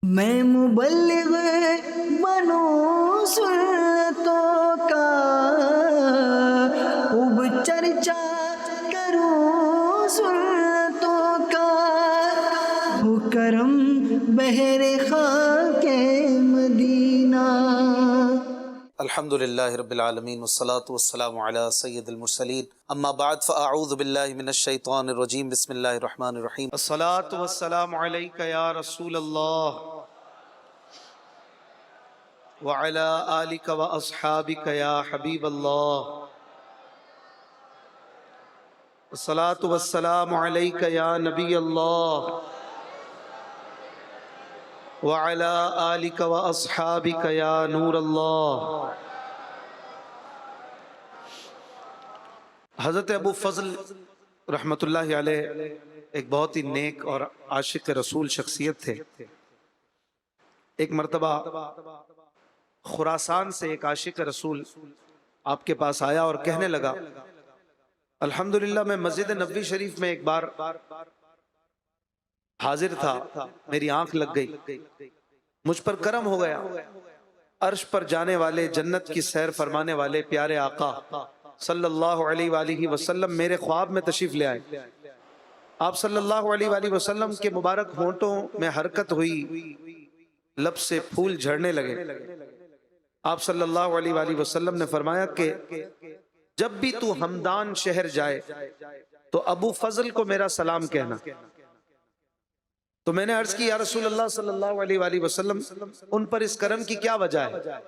मैं मुबल्लिग बनूं सुन्नतों का, खूब चर्चा करूं सुन्नतों का, हो करम बहरे खाके मदीना। अल्हम्दुलिल्लाहि रब्बिल आलमीन वस्सलातु वस्सलामु अला सय्यिदिल मुरसलीन अम्मा बाद फ़अऊज़ु बिल्लाहि मिनश शैतानिर रजीम बिस्मिल्लाहिर रहमानिर रहीम अस्सलातु वस्सलामु अलैका या रसूलल्लाह व अला आलिका व अस्हाबिका या हबीबल्लाह अस्सलातु वस्सलामु अलैका या नबियल्लाह व अला आलिका व अस्हाबिका या नूरल्लाह। हज़रत अबू फ़ज़ल रहमतुल्लाहि अलैह एक बहुत ही नेक और आशिक रसूल शख्सियत थे। एक मर्तबा खुरासान से एक आशिक रसूल आपके पास आया और कहने लगा, अल्हम्दुलिल्लाह मैं मस्जिद नबवी शरीफ में एक बार हाजिर था, मेरी आंख लग गई, मुझ पर करम हो गया। अर्श पर जाने वाले, जन्नत की सैर फरमाने वाले प्यारे आका सल्लल्लाहु अलैहि वसल्लम मेरे ख्वाब में तशरीफ ले आए। आप सल्लल्लाहु अलैहि वसल्लम के मुबारक होंठों में हरकत हुई, लब से फूल झड़ने लगे। आप सल्लल्लाहु अलैहि वसल्लम ने फरमाया कि जब भी तू हमदान शहर जाए तो अबू फजल को मेरा सलाम कहना। तो मैंने अर्ज की, या रसूल अल्लाह सल्लल्लाहु अलैहि वसल्लम उन पर इस करम की क्या वजह है?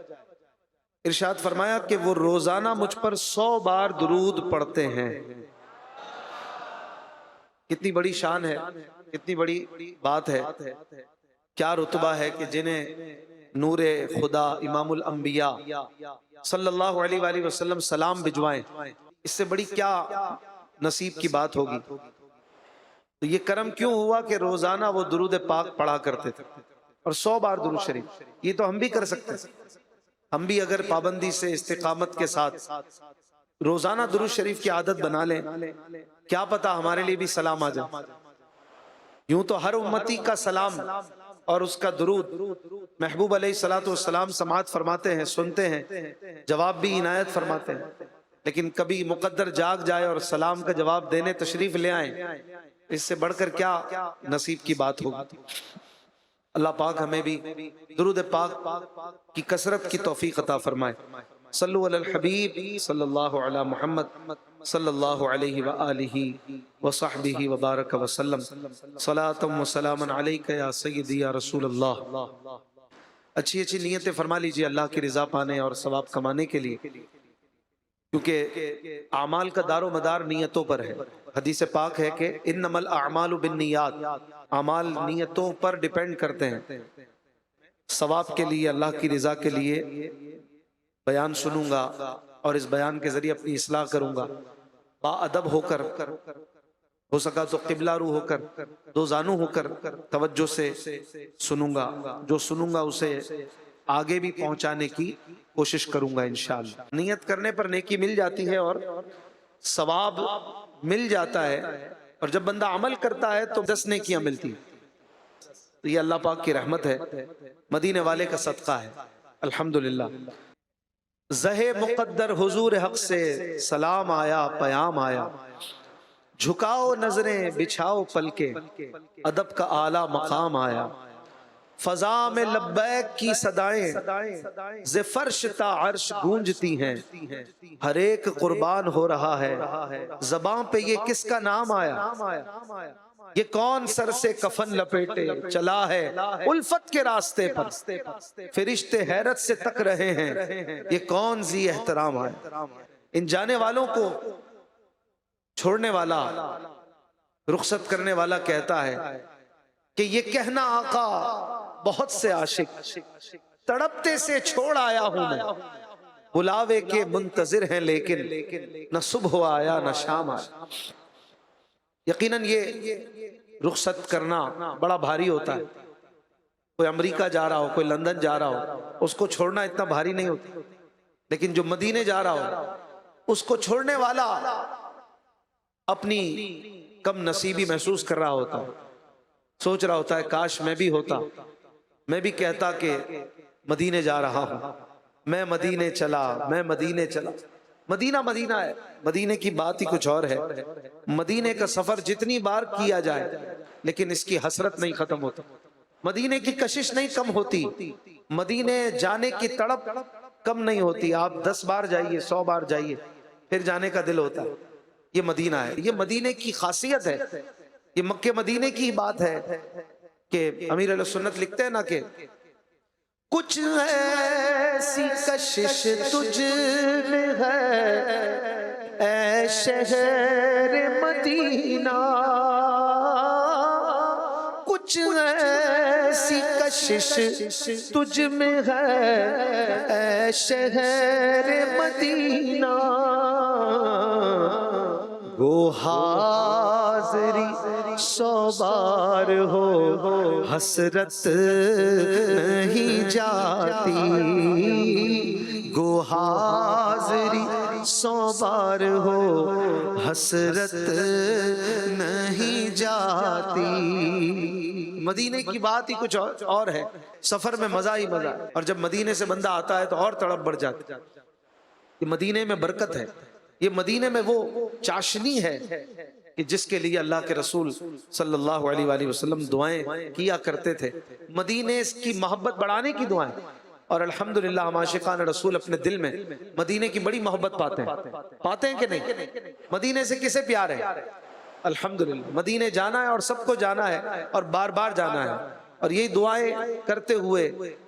इरशाद फरमाया कि वो रोजाना मुझ पर 100 बार दुरूद पढ़ते हैं। कितनी बड़ी शान है, कितनी बड़ी बात है, क्या रुतबा है कि जिन्हें नूरे खुदा इमामुल अंबिया सल्लल्लाहु अलैहि वसल्लम सलाम भिजवाएं, इससे बड़ी क्या नसीब की बात होगी। तो ये करम क्यों हुआ कि रोजाना वो दुरूद पाक पढ़ा करते थे और 100 बार दुरूद शरीफ। ये तो हम भी कर सकते हैं। हम भी अगर पाबंदी से, इस्तिकामत के साथ रोजाना दुरूद शरीफ की आदत बना लें, क्या पता हमारे लिए भी सलाम आ जाए। यूं तो हर उम्मती का सलाम और उसका दुरूद महबूब अलैहिस्सलातु वस्सलाम समाअत फरमाते हैं, सुनते हैं, जवाब भी इनायत फरमाते हैं। लेकिन कभी मुकद्दर जाग जाए और सलाम का जवाब देने तशरीफ ले आए, इससे बढ़कर क्या नसीब की बात होगी। अल्लाह पाक हमें भी दुरूद पाक की कसरत की तौफीक अता फरमाए। सल्लु अलल हबीब सल्लल्लाहु अला मुहम्मद सल्लल्लाहु अलैहि व आलिहि व सहबिहि व बारक व सल्लम सलातम व सलामन अलैका या सय्यदी या रसूल अल्लाह। अच्छी अच्छी नीयतें फरमा लीजिए अल्लाह की रज़ा पाने और सवाब कमाने के लिए, क्योंकि आमाल का दारो मदार नीयतों पर है। हदीस पाक है कि इन्नमल अअमालु बिन्नियात, आमाल नीयतों पर डिपेंड करते हैं। सवाब के लिए, अल्लाह की रज़ा के लिए बयान सुनूंगा और इस बयान के जरिए अपनी इस्लाह करूंगा, बाअदब होकर, हो सका तो किबला रू होकर, दो जानू होकर तवज्जो से सुनूंगा। जो सुनूंगा उसे आगे भी पहुंचाने की कोशिश करूंगा इंशाअल्लाह। नियत करने पर नेकी मिल जाती है और सवाब मिल जाता है, और जब बंदा अमल करता है तो 10 नेकियां मिलती है। तो ये अल्लाह पाक की रहमत है, मदीने वाले का सदका है। अल्हम्दुलिल्लाह। ज़हे मुक़द्दर हुजूर हक से सलाम आया, पयाम आया, झुकाओ नजरें बिछाओ पलके, अदब का आला मकाम आया। फजा में लब्बैक की सदाएं ज़े फर्श ता अर्श गूंजती हैं, हर एक कुर्बान हो रहा है, ज़बां पे ये किसका नाम आया। ये कौन सर से कफन लपेटे चला है उल्फत के रास्ते पर, फिरिश्ते हैरत से तक रहे हैं, ये कौन ज़ी एहतराम है। इन जाने वालों को छोड़ने वाला, रुखसत करने वाला कहता है कि ये कहना आका बहुत से आशिक तड़पते से छोड़ आया हूं मैं, बुलावे के मुंतजिर हैं लेकिन न सुबह आया न शाम आया। यकीनन ये रुखसत करना बड़ा भारी होता है। कोई अमेरिका जा रहा हो, कोई लंदन जा रहा हो, उसको छोड़ना इतना भारी नहीं होता। लेकिन जो मदीने जा रहा हो, उसको छोड़ने वाला अपनी कम नसीबी महसूस कर रहा होता है, सोच रहा होता है काश मैं भी होता, मैं भी कहता कि मदीने जा रहा हूं, मैं मदीने चला, मैं मदीने चला। मदीना मदीना है, मदीने की बात ही कुछ और है। मदीने का सफर जितनी बार किया जाए लेकिन इसकी हसरत नहीं खत्म होती, मदीने की कशिश नहीं कम होती, मदीने जाने की तड़प कम नहीं होती। आप 10 बार जाइए, 100 बार जाइए, फिर जाने का दिल होता है। ये मदीना है, ये मदीने की खासियत है, ये मक्के मदीने की बात है कि अमीर अहले सुन्नत लिखते हैं ना कि कुछ ऐसी कशिश तुझ में है ऐ शहर मदीना, कुछ ऐसी कशिश तुझ में है ऐ शहर मदीना, गो हाज़री 100 बार हो हसरत नहीं जाती, गो हाज़री 100 बार हो हसरत नहीं जाती। मदीने की बात ही कुछ और है, सफर में मजा ही मजा है। और जब मदीने से बंदा आता है तो और तड़प बढ़ जाती है। ये मदीने में बरकत है, ये मदीने में वो चाशनी है कि जिसके लिए अल्लाह के रसूल सल्लल्लाहु अलैहि वसल्लम दुआएं किया करते थे, मदीने की मोहब्बत बढ़ाने की दुआएं। और अल्हम्दुलिल्लाह हम आशिकान रसूल अपने दिल में मदीने की बड़ी मोहब्बत पाते हैं कि नहीं? मदीने से किसे प्यार है? अल्हम्दुलिल्लाह, मदीने जाना है और सबको जाना है और बार बार जाना है। और यही दुआएं करते हुए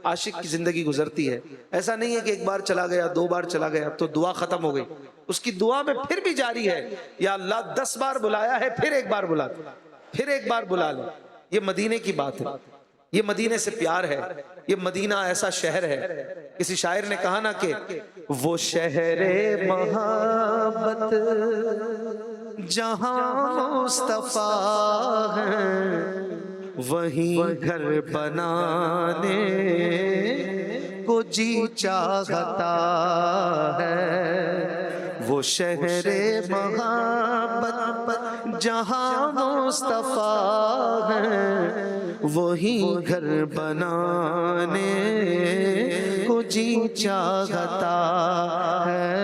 आशिक की जिंदगी गुजरती है। ऐसा नहीं है कि एक बार चला गया, 2 बार चला गया तो दुआ खत्म हो गई, उसकी दुआ में फिर भी जारी है। या अल्लाह 10 बार बुलाया है, फिर एक बार बुला, फिर एक बार बुला ले। ये मदीने की बात है, ये मदीने से प्यार है, ये मदीना ऐसा शहर है। किसी शायर ने कहा ना कि वो शहरे मोहब्बत जहां मुस्तफा है वहीं घर बनाने को जी चाहता है। वो शहरे मोहब्बत जहां मुस्तफा है वहीं घर बनाने को जी चाहता है।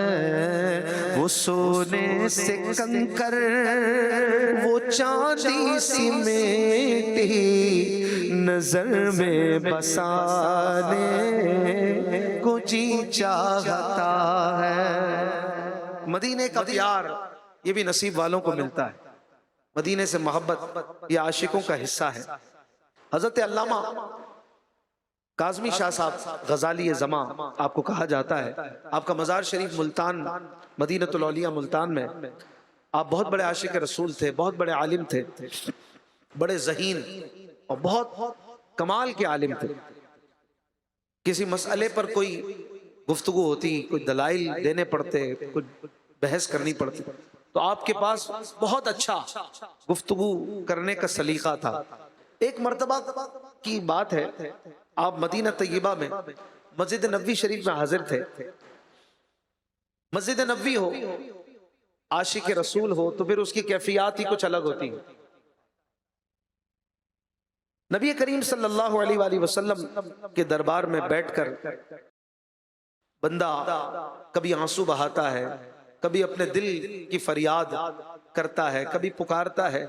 वो सोने से कंकर वो चांदी सी मेटी नजर में बसाने को जी चाहता है। मदीने का प्यार ये भी नसीब वालों को मिलता है। मदीने से मोहब्बत ये आशिकों का हिस्सा है। हजरत अल्लामा काज़मी शाह साहब गजाली ज़मा आपको कहा जाता है, आपका मज़ार शरीफ मुल्तान मदीनतुल औलिया मुल्तान में। आप बहुत बड़े आशिक रसूल थे, बहुत बड़े आलिम थे, बड़े ज़हीन और बहुत कमाल के आलिम थे। किसी मसले पर कोई गुफ्तगू होती, कोई दलाइल देने पड़ते, कुछ बहस करनी पड़ती, तो आपके पास बहुत अच्छा गुफ्तगू करने का सलीका था। एक मर्तबा की बात है, आप मदीना तैयबा में मस्जिद नबवी शरीफ में हाजिर थे। मस्जिद नबवी हो, आशिक रसूल हो, तो फिर उसकी कैफियत ही कुछ अलग होती है। नबी करीम सल्लल्लाहु अलैहि वसल्लम के दरबार में बैठकर बंदा कभी आंसू बहाता है, कभी अपने दिल की फरियाद करता है, कभी पुकारता है।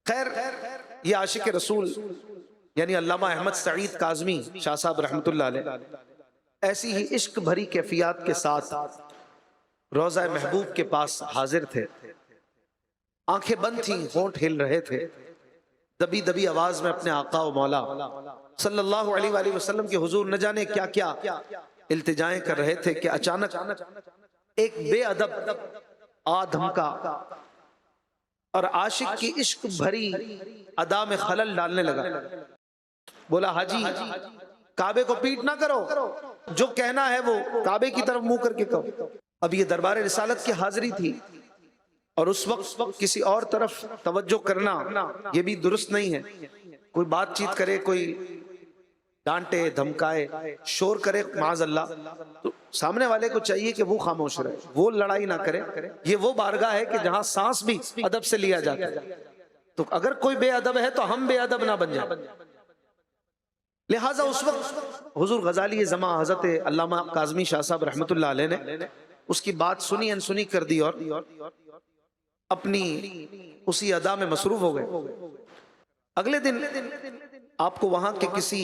खैर, ये आशिक रसूल यानी अल्लामा अहमद सईद काज़मी शाह साहब रहमतुल्लाह अलैह ऐसी ही इश्क भरी कैफियत के साथ रोज़ा महबूब के पास हाजिर थे। आंखें बंद थीं, होंठ हिल रहे थे, दबी दबी आवाज में अपने आका व मौला सल्लल्लाहु अलैहि वसल्लम के हुजूर न जाने क्या क्या इल्तिजाएं कर रहे थे कि अचानक एक बेअदब आदम का और आशिक की इश्क भरी अदा में खलल डालने लगा। बोला, हाजी काबे को पीट ना करो, जो कहना है वो काबे की तरफ मुंह करके कहो। अब ये दरबार रिसालत की हाजिरी थी और उस वक्त किसी और तरफ तवज्जो करना ये भी दुरुस्त नहीं है। कोई बातचीत करे, कोई डांटे धमकाए, शोर करे माज़अल्लाह, तो सामने वाले को चाहिए कि वो खामोश रहे, वो लड़ाई ना करे। ये वो बारगाह है कि जहां सांस भी अदब से लिया जाता है। तो अगर कोई बेअदब है तो हम बेअदब ना बन जाए। लिहाजा उस वक्त हुजूर गजाली ज़मा हज़रत अल्लामा काज़मी शाह साहब रहमतुल्लाह अलैह ने उसकी बात सुनी अनसुनी कर दी और अपनी उसी अदा में मसरूफ हो गए। अगले दिन आपको वहां के किसी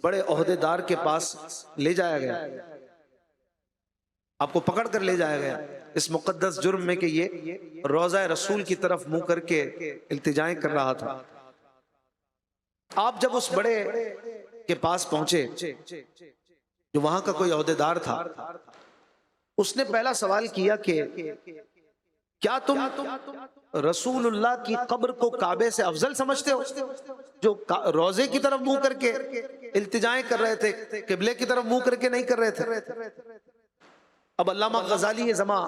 बड़े ओहदेदार के पास ले जाया गया, आपको पकड़ कर ले जाया गया इस मुकद्दस जुर्म में कि ये रोज़ा रसूल की तरफ मुंह करके इल्तिजाएं कर रहा था। आप जब उस बड़े के पास पहुंचे जो वहां का कोई ओहदेदार था, उसने पहला सवाल किया कि क्या तुम रसूलुल्लाह की कब्र को काबे से अफजल समझते हो, जो रोजे की तरफ मुंह करके इल्तिजाएं कर रहे थे, किबले की तरफ मुंह करके नहीं कर रहे थे। अब अल्लामा गजाली ज़मा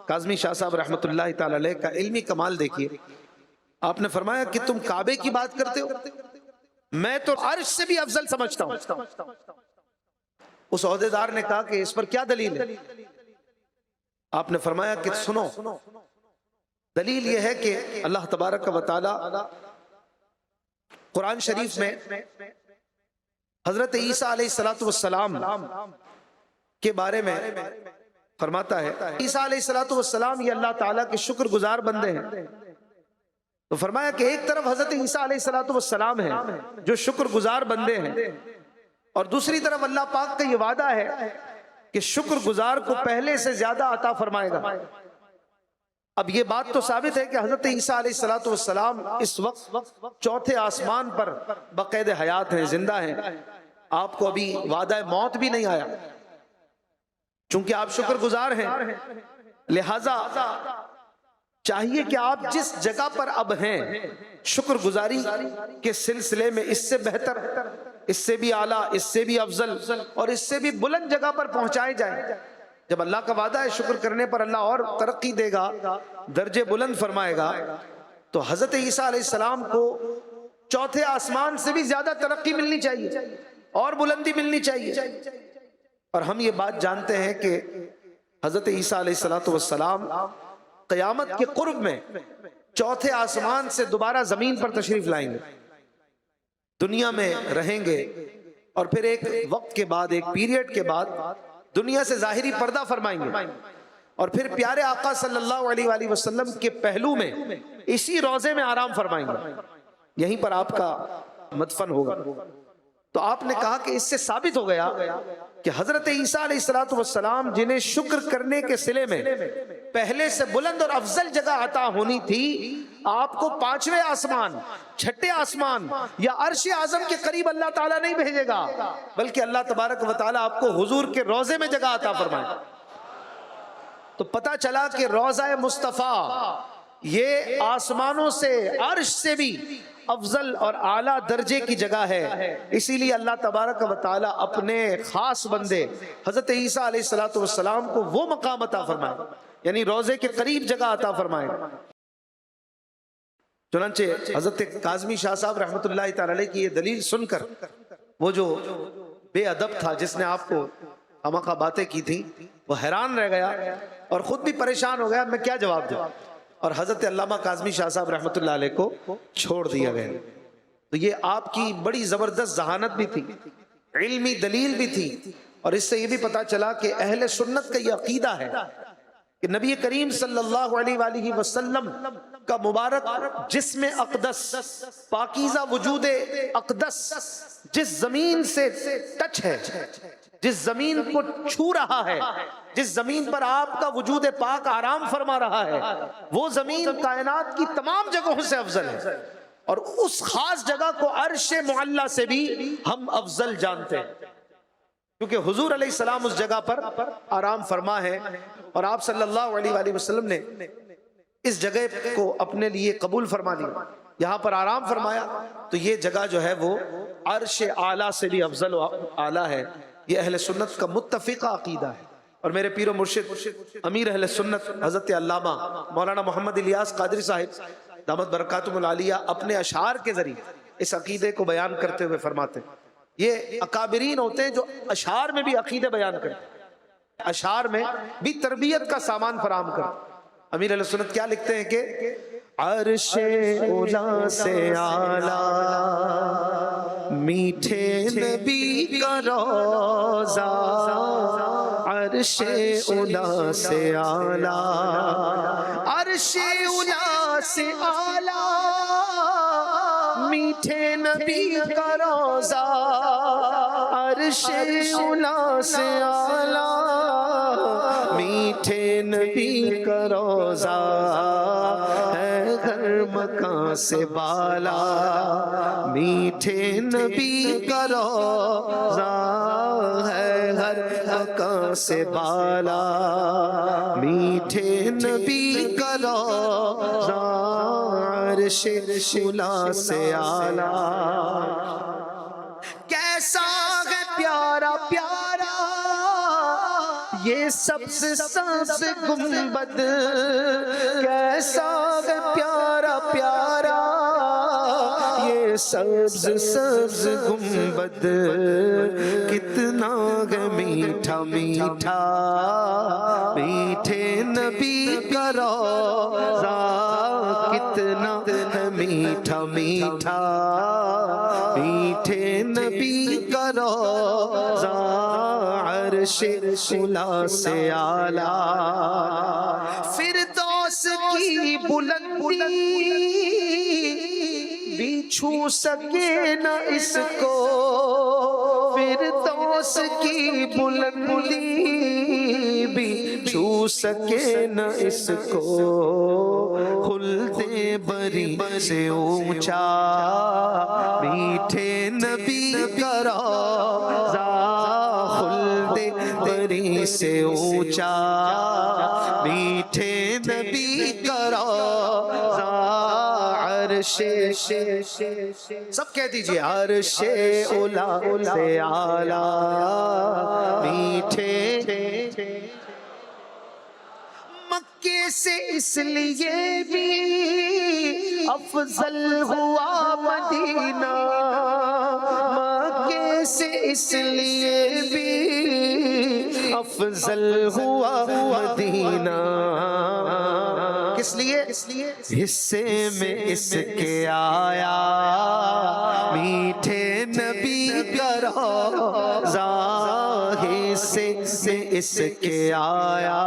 काज़मी शाह साहब रहमतुल्लाह तआला अलैह का इल्मी कमाल देखिए। आपने फरमाया कि तुम काबे की बात करते हो, मैं तो अर्श से भी अफजल समझता हूं। उस ओहदेदार ने कहा कि इस पर क्या दलील है? आपने फरमाया कि सुनो, दलील यह है कि अल्लाह तबारक व तआला कुरान शरीफ में हजरत ईसा अलैहिस्सलातु वस्सलाम के बारे में फरमाता है, ईसा अलैहिस्सलातु वस्सलाम ये अल्लाह ताला के शुक्रगुजार बंदे हैं। तो फरमाया कि एक तरफ हजरत ईसा अलैहिस्सलातु वस्सलाम है जो शुक्रगुजार बंदे हैं, और दूसरी तरफ अल्लाह पाक का ये वादा है कि शुक्रगुजार को पहले से ज्यादा अता फरमाएगा। अब ये बात तो साबित है कि हजरत ईसा अलैहिस्सलातु वस्सलाम इस वक्त चौथे आसमान पर बक़ैद हयात हैं, जिंदा हैं। आपको अभी वादा मौत भी नहीं आया, चूंकि आप शुक्रगुजार हैं। लिहाजा चाहिए कि आप जिस जगह पर अब हैं, शुक्रगुजारी के सिलसिले में इससे बेहतर, इससे भी आला, इससे भी अफजल और इससे भी बुलंद जगह पर पहुंचाए जाए। जब अल्लाह का वादा है शुक्र करने पर अल्लाह और तरक्की देगा, दर्जे बुलंद फरमाएगा, तो हजरत ईसा अलैहिस्सलाम को चौथे आसमान से भी ज्यादा तरक्की मिलनी चाहिए और बुलंदी मिलनी चाहिए। और हम ये बात जानते हैं कि हजरत ईसा अलैहिस्सलातु वस्सलाम क़यामत के कुर्ब में चौथे आसमान से दोबारा जमीन पर तशरीफ लाएंगे, दुनिया में रहेंगे, और फिर एक वक्त के बाद, एक पीरियड के बाद दुनिया से जाहिरी पर्दा फरमाएंगे, और फिर प्यारे आका सल्लल्लाहु अलैहि वसल्लम के पहलू में इसी रोजे में आराम फरमाएंगे। यहीं पर आपका मदफन होगा। तो आपने कहा कि इससे साबित हो गया कि हजरत ईसा अलैहिस्सलातु वस्सलाम जिन्हें शुक्र करने के सिले में पहले से बुलंद और अफजल जगह अता होनी थी, आपको पांचवें आसमान, छठे आसमान या अर्श आजम के करीब अल्लाह ताला नहीं भेजेगा, बल्कि अल्लाह तबारक व ताला आपको हुजूर के रोजे में जगह अता फरमाए। तो पता चला कि रोज़ा मुस्तफ़ा ये आसमानों से, अर्श से भी अफजल और आला दर्जे की जगह है। इसीलिए अल्लाह तबारक व ताला अपने खास बंदे हजरत ईसा अलैहिस्सलातु वस्सलाम को वो मकाम अता फरमाए, यानी रोजे के करीब जगह अता फरमाए। चुनांचे हजरत काज़मी शाह साहब रहमतुल्लाह तआला अलैह की ये दलील सुनकर वो जो बेअदब था जिसने आपको खामखा बातें की थी, वो हैरान रह गया और खुद भी परेशान हो गया, मैं क्या जवाब दूं। और हजरत अल्लामा काज़मी शाह साहब रहमतुल्लाह अलैह को छोड़ दिया गया। तो ये आपकी बड़ी जबरदस्त जहानत भी थी, इल्मी दलील भी थी, और इससे ये भी पता चला कि अहले सुन्नत का ये अकीदा है कि नबी करीम सल्लल्लाहु अलैहि वसल्लम का मुबारक जिस्म अक़दस, पाकीज़ा वजूद अक़दस जिस जमीन से टच है, जिस जमीन को छू रहा है, जिस जमीन पर आपका वजूद पाक आराम फरमा रहा है, वो जमीन कायनात की तमाम जगहों से अफजल है। और उस खास जगह को अर्श मुअल्ला से भी हम अफजल जानते हैं, क्योंकि हुजूर अलैहिस्सलाम उस जगह पर आराम फरमा है, और आप सल्लल्लाहु अलैहि वसल्लम ने इस जगह को अपने लिए कबूल फरमा लिया, यहाँ पर आराम फरमाया। तो ये जगह जो है वो अर्श आला से भी अफजल आला है। ये अहले सुन्नत का मुत्तफिका अकीदा है। और मेरे पीरो मुर्शिद अमीर अहले सुन्नत हजरत अल्लामा मौलाना मोहम्मद इलियास कादरी साहिब दामत बरकातुहुल आलिया अपने अशार के जरिए इस अकीदे को बयान करते हुए फरमाते, ये अकाबिरीन होते हैं जो अशार में भी अकीदे बयान करते, अशार में भी तरबियत का सामान फराम करते। अमीर अहले सुन्नत क्या लिखते हैं कि अर्शे उला से आला मीठे नबी का रोज़ा अर्शे उला से आला, अर्शे उला से आला, मीठे नबी का रोज़ा अर्शे उला से आला, मीठे नबी का रोज़ा है घर मकान से बाला, मीठे नबी का रोज़ा है घर मकान से बाला, मीठे नबी का रोज़ा अर्शे उला से आला। कैसा है प्यारा प्यारा ये सबसे सबसे गुंबद, कैसा है प्यारा प्यारा ये सब्ज सब्ज गुंबद, कितना है मीठा मीठा मीठे नबी का रोज़ा, कितना है मीठा मीठा मीठे नबी का रोज़ा अर्शे उला से आला। फिरदौस की बुलंदी भी छू सके न इसको, फिरदौस की बुलंदी भी छू सके न इसको, खुलते बरी से ऊंचा मीठे नबी का रोज़ा, खुलते बरी से ऊंचा मीठे नबी का रोज़ा अर्शे, सब कह दीजिए अर्शे उला से आला, मीठे मक्के से इसलिए भी अफजल हुआ मदीना, मक्के से इसलिए भी अफजल हुआ मदीना, किस लिए? हिस्से में इसके आया मीठे नबी का रोज़ा, हिस्से में इसके आया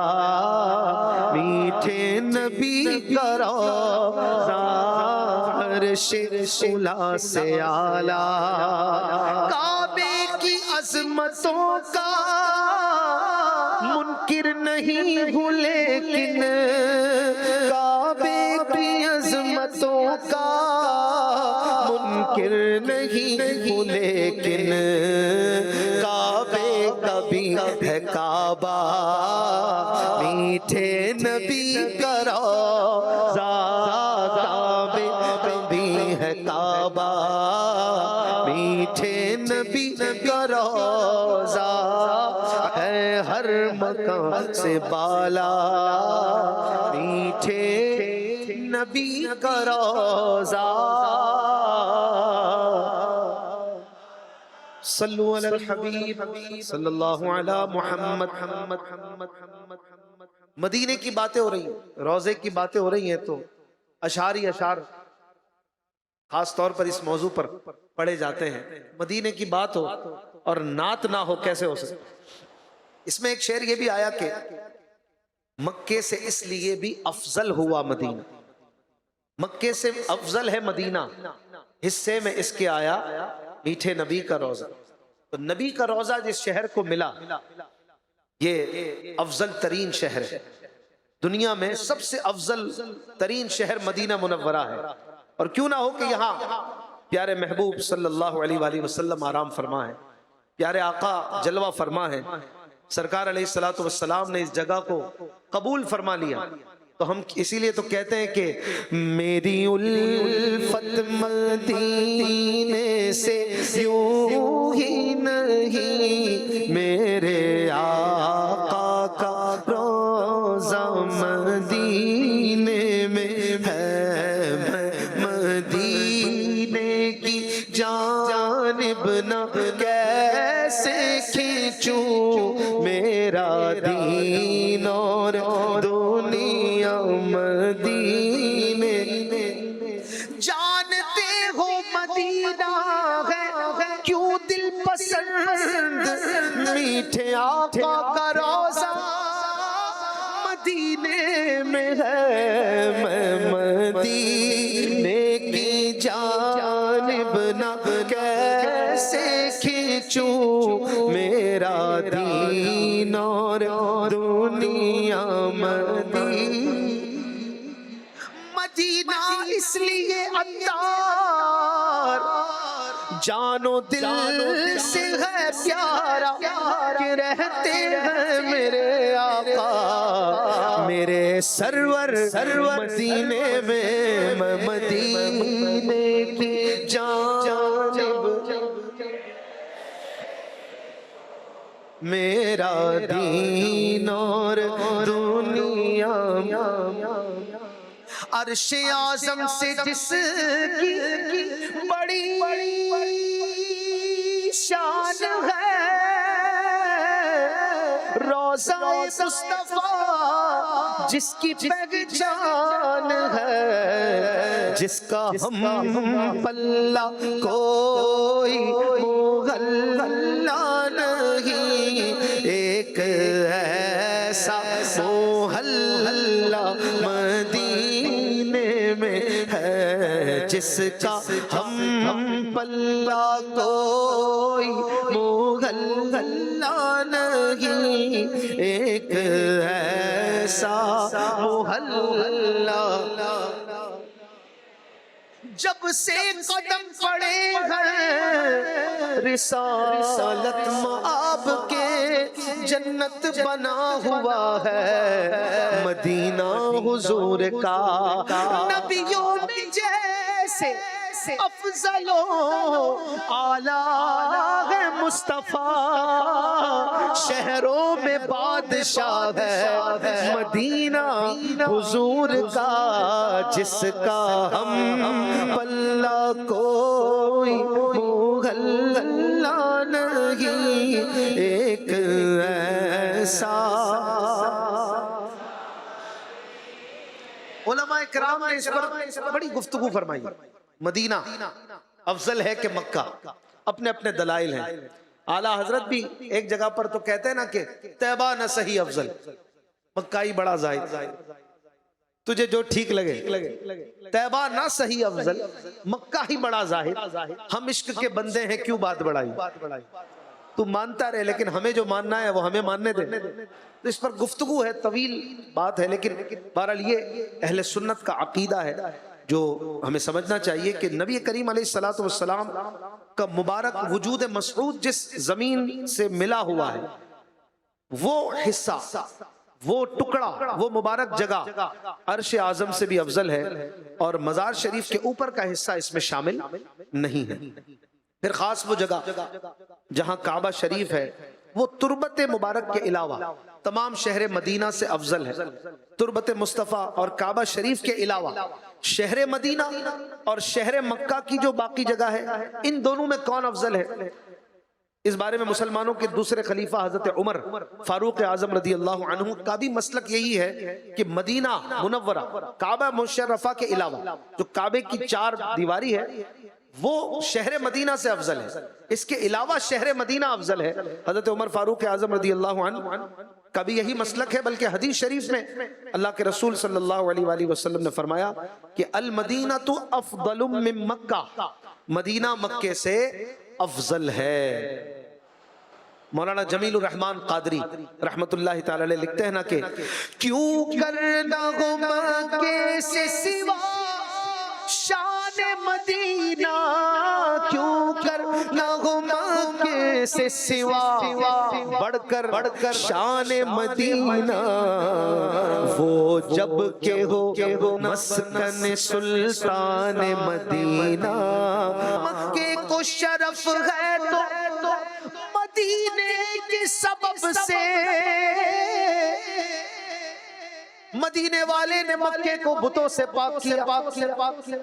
मीठे नबी का रोज़ा अर्शे उला से आला। काबे की अज़मतों का मुनकिर नहीं हूँ लेकिन, काबे की अज़मतों का मुनकिर नहीं हूँ लेकिन, काबे कभी है काबा मीठे नबी का रोज़ा, काबे कभी है काबा मीठे नबी का रोज़ा है हर मकान से बाला, मीठे नबी का रोज़ा। सल्लु अलल हबीब सल्लल्लाहु अला मुहम्मद। मदीने की बातें हो रही हैं, रोज़े की बातें हो रही हैं, तो अशार ही अशार खास तौर पर इस मौजू पर पढ़े जाते हैं। मदीने की बात हो और नात ना हो, कैसे हो सकता? इसमें एक शेर ये भी आया कि मक्के से इसलिए भी अफजल हुआ मदीना, मक्के से अफजल है मदीना, हिस्से में इसके आया मीठे नबी का रोज़ा। तो नबी का रोज़ा जिस शहर को मिला, ये अफजल तरीन शहर है दुनिया में, सबसे अफजल तरीन शहर मदीना मुनव्वरा है। और क्यों ना हो कि यहाँ प्यारे महबूब सल्लल्लाहु अलैहि वसल्लम आराम फरमा है, प्यारे आका जलवा फरमा है, सरकार अलैहिस्सलातु वस्सलाम ने इस जगह को कबूल फरमा लिया। तो हम इसीलिए तो कहते हैं कि मेरी उल्फत मदीने से यूं ही नहीं, मेरे आका का रोज़ा मदीने में है, मदीने की जानिब न कैसे खींचूं, मेरा दीन और दुनिया मदीने। जानते हो मदीना है पसंद मीठे आका का रोजा मदीने में है। मैं मदीने की जानिब ना कैसे खींचूं मेरा दीन और दुनिया मदीना इसलिए अत्तार जानो दिल से है प्यारा कि रहते हैं मेरे आका मेरे सरवर मदीने में। मैं मदीने की जानिब मेरा दीन और दुनिया। अर्श आज़म से जिसकी बड़ी शान है रोज़ा मुस्तफ़ा जिसकी पहचान है। जिसका हम पल्ला कोई मुगल्ला नहीं एक ऐसा मोहल्ला मदीने में है। जिसका हम पल्ला कोई मुगल्ला नहीं एक ऐसा मोहल्ला। जब से कदम पड़े हैं रिसालत मआब के जन्नत बना हुआ है मदीना हुजूर का। नबियों ने जैसे अफजलो आला है मुस्तफा शहरों में बादशाह है मदीना हुजूर का। जिसका हम पल्ला कोई मुगल्ला नहीं एक ऐसा। उलमाए किराम ने इस पर बड़ी गुफ्तगू फरमाई। मदीना अफजल है कि मक्का, अपने अपने दलाइल हैं। आला हजरत भी एक जगह पर तो कहते हैं ना कि तैबा न सही अफजल, मक्का ही बड़ा जाहिद, तुझे जो ठीक लगे। तैबा ना सही अफजल, मक्का ही बड़ा जाहिद। हम इश्क के बंदे हैं क्यों बात बढ़ाई। तू मानता रहे लेकिन हमें जो मानना है वो हमें मानने दे। तो इस पर गुफ्तगू है, तवील बात है, लेकिन बहरहाल ये अहले सुन्नत का अकीदा है जो हमें समझना चाहिए कि नबी करीम अलैहिस्सलातु वस्सलाम का मुबारक वजूद मसऊद जिस जमीन से मिला हुआ है वो हिस्सा, वो टुकड़ा, वो मुबारक जगह अर्श आजम से भी अफजल है और मजार शरीफ के ऊपर का हिस्सा इसमें शामिल नहीं है। फिर खास वो जगह जहां काबा शरीफ है वो तुरबत मुबारक के अलावा तमाम शहर मदीना से अफजल है। तुरबत मुस्तफ़ा और काबा शरीफ के अलावा शहर मदीना और शहर मक्का की जो बाकी जगह है, इन दोनों में कौन अफजल है? इस बारे में मुसलमानों के दूसरे खलीफा हजरत उमर फारूक आजम रदी अल्लाह अन्हु का भी मसलक यही है कि मदीना मुनव्वरा काबा मुशर्रफा के अलावा जो काबे की चार दीवारी है वो शहर मदीना से अफजल है। इसके अलावा शहर मदीना अफजल है। हजरत उमर फारूक आजम रदी अल्लाह अन्हु का भी यही मसलक है, बल्कि हदीस शरीफ में अल्लाह के रसूल सल्लल्लाहु अलैहि वसल्लम ने फरमाया कि अल मदीना तो अफदलु मिन मक्का, मदीना मक्के से अफजल है। मौलाना जमीलुर रहमान कादरी रहमतुल्लाहि ताला अलैह लिखते हैं ना कि क्यों करना हो मक्के से सिवा शान मदीना, क्यों करना हो मक्के से सिवा बढ़कर शान मदीना। वो जब के हो मस्कन सुल्तान मदीना, मक्के को शरफ है तो मदीने के सबब से। मदीने वाले ने मक्के को बुतों से पाक किया,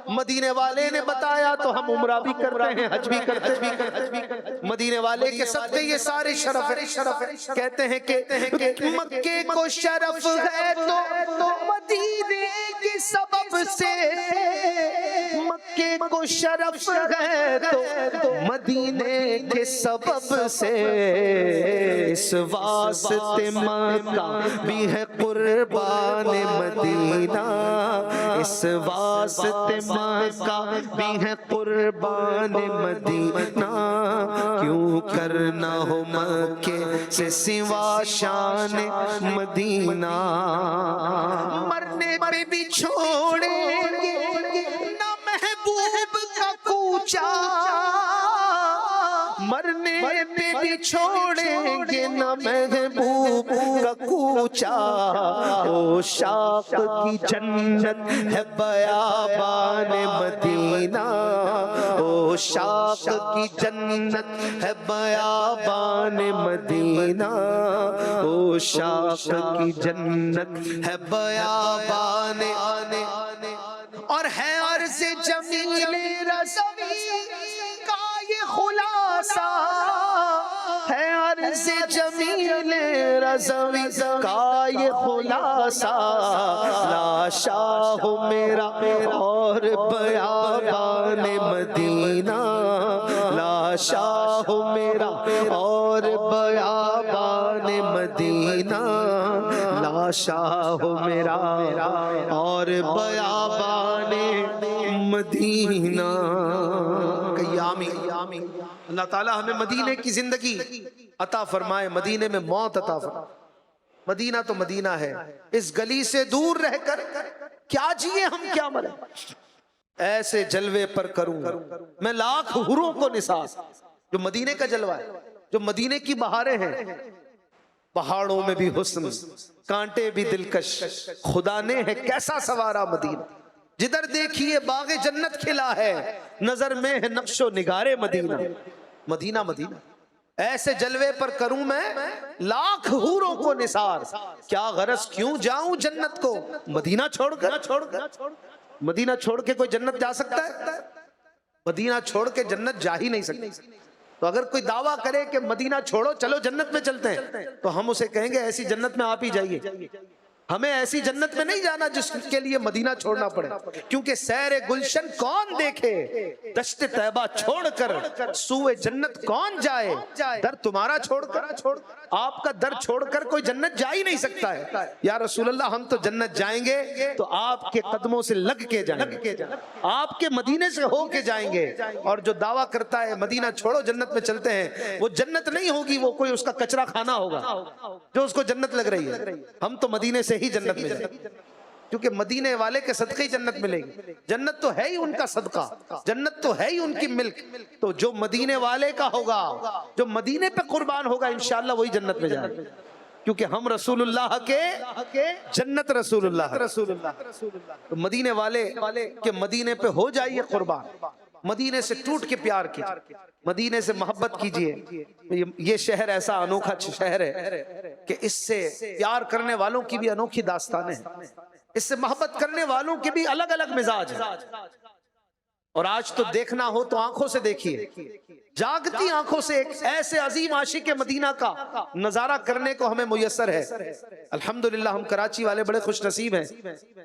मदीने वाले ने बताया तो हम उम्रा भी कर रहे हैं, हज भी करते। मदीने वाले के सब ये सारे शरफ है। कहते हैं कि मक्के को शरफ है तो मदीने के सबब से मक्के को शरफ है तो मदीने के सबब से, इस वास्ते मक्का भी है कुर्बान मदीना, इस वास्ते मक्का भी है कुर्बान मदीना। क्यों करना हो मक्के से सिवा शान मदीना, मरने पे भी छोड़ेंगे ना महबूब का कूचा, मरने पे भी छोड़ेंगे ना महबूब का कूचा। ओ शाख की जन्नत है बयाबान मदीना, ओ शाख की जन्नत है बयाबान मदीना, ओ शाख की जन्नत है बयाबान। और है अर्ज़ जमीले रज़वी का ये खुलासा, है अर्ज़ जमीले रज़वी का ये खुलासा। लाशा हो मेरा और बयाबान मदीना, लाशा हो मेरा और बयाबान मदीना, लाशा हो मेरा और बयाबान मदीना। कयामी अल्लाह ताला हमें मदीने की जिंदगी अता फरमाए, मदीने में मौत अता फरमाए। मदीना तो मदीना है, इस गली से दूर रहकर क्या जिए हम क्या मरे। ऐसे जलवे पर करूं मैं लाख हुरों को निसार, जो मदीने का जलवा है, जो मदीने की बहारें हैं। पहाड़ों में भी हुस्न, कांटे भी दिलकश, खुदा ने है कैसा सवारा मदीना। जिधर देखिए बागे जन्नत खिला है, नजर में है नक्शो निगारे मदीना। मदीना मदीना ऐसे जलवे पर करूं मैं लाख हूरों को निसार। क्या गरज क्यों जाऊं जन्नत को मदीना छोड़कर। मदीना छोड़ के कोई जन्नत जा सकता है? मदीना छोड़ के जन्नत जा ही नहीं सकती। तो अगर कोई दावा करे कि मदीना छोड़ो चलो जन्नत में चलते हैं, तो हम उसे कहेंगे ऐसी जन्नत में आप ही जाइए। हमें ऐसी जन्नत में नहीं जाना जिसके लिए मदीना छोड़ना पड़े, क्योंकि सैर गुलशन कौन देखे, दश्त तैबा छोड़कर सूए जन्नत कौन जाए। दर तुम्हारा छोड़कर, आपका दर छोड़कर कोई जन्नत जा ही नहीं सकता है। या रसूल अल्लाह हम तो जन्नत जाएंगे तो आपके कदमों से लग के जाएंगे, आपके मदीने से होके जाएंगे। और जो दावा करता है मदीना छोड़ो जन्नत में चलते हैं, वो जन्नत नहीं होगी, वो कोई उसका कचरा खाना होगा जो उसको जन्नत लग रही है। हम तो मदीने से ही जन्नत मिलेगी, क्योंकि मदीने वाले के सदके ही जन्नत मिलेगी। जन्नत तो है ही उनका सदका, जन्नत तो है ही उनकी मिल्क। तो जो मदीने वाले का होगा, जो मदीने पे कुर्बान होगा, इंशाअल्लाह वही जन्नत में जाएगा। क्योंकि हम रसूलुल्लाह के जन्नत रसूलुल्लाह। तो मदीने वाले के मदीने पे हो जाइए कुर्बान, मदीने से टूट के प्यार कीजिए, मदीने से मोहब्बत कीजिए। ये शहर ऐसा अनोखा शहर है कि इससे प्यार करने वालों की भी अनोखी दास्तानें हैं, इससे मोहब्बत करने वालों के भी अलग अलग मिजाज हैं। और आज तो देखना हो तो आंखों से देखिए, जागती आंखों से एक ऐसे अजीम आशिक मदीना का नजारा करने को हमें मुयस्सर है। अल्हम्दुलिल्लाह हम कराची वाले बड़े खुश नसीब हैं,